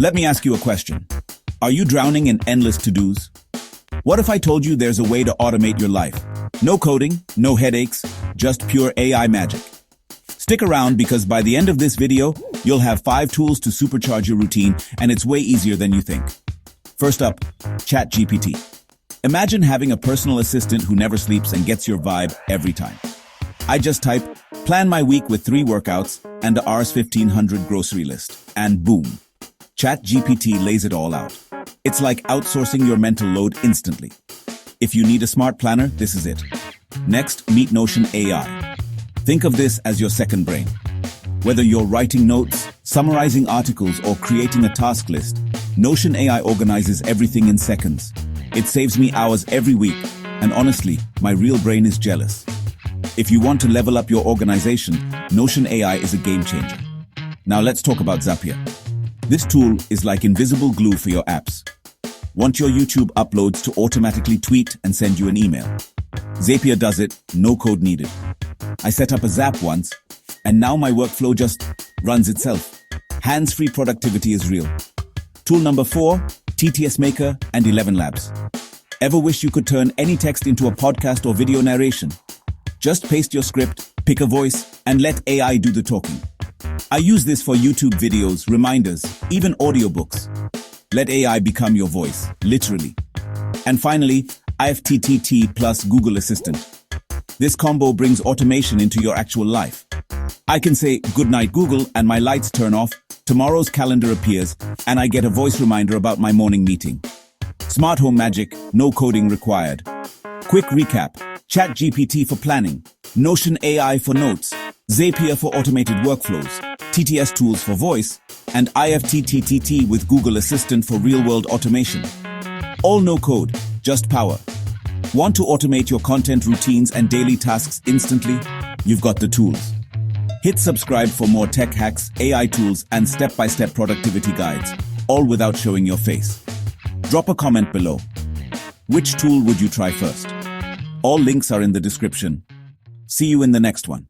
Let me ask you a question. Are you drowning in endless to-dos? What if I told you there's a way to automate your life? No coding, no headaches, just pure AI magic. Stick around because by the end of this video, you'll have 5 tools to supercharge your routine, and it's way easier than you think. First up, ChatGPT. Imagine having a personal assistant who never sleeps and gets your vibe every time. I just type, plan my week with 3 workouts and the Rs 1500 grocery list, and boom. ChatGPT lays it all out. It's like outsourcing your mental load instantly. If you need a smart planner, this is it. Next, meet Notion AI. Think of this as your second brain. Whether you're writing notes, summarizing articles, or creating a task list, Notion AI organizes everything in seconds. It saves me hours every week, and honestly, my real brain is jealous. If you want to level up your organization, Notion AI is a game changer. Now let's talk about Zapier. This tool is like invisible glue for your apps. Want your YouTube uploads to automatically tweet and send you an email? Zapier does it, no code needed. I set up a Zap once, and now my workflow just runs itself. Hands-free productivity is real. Tool number 4, TTSMaker and 11 Labs. Ever wish you could turn any text into a podcast or video narration? Just paste your script, pick a voice, and let AI do the talking. I use this for YouTube videos, reminders, even audiobooks. Let AI become your voice, literally. And finally, IFTTT plus Google Assistant. This combo brings automation into your actual life. I can say, "Good night, Google," and my lights turn off, tomorrow's calendar appears, and I get a voice reminder about my morning meeting. Smart home magic, no coding required. Quick recap: ChatGPT for planning, Notion AI for notes, Zapier for automated workflows, TTStools for voice, and IFTTT with Google Assistant for real-world automation. All no code, just power. Want to automate your content routines and daily tasks instantly? You've got the tools. Hit subscribe for more tech hacks, AI tools, and step-by-step productivity guides, all without showing your face. Drop a comment below. Which tool would you try first? All links are in the description. See you in the next one.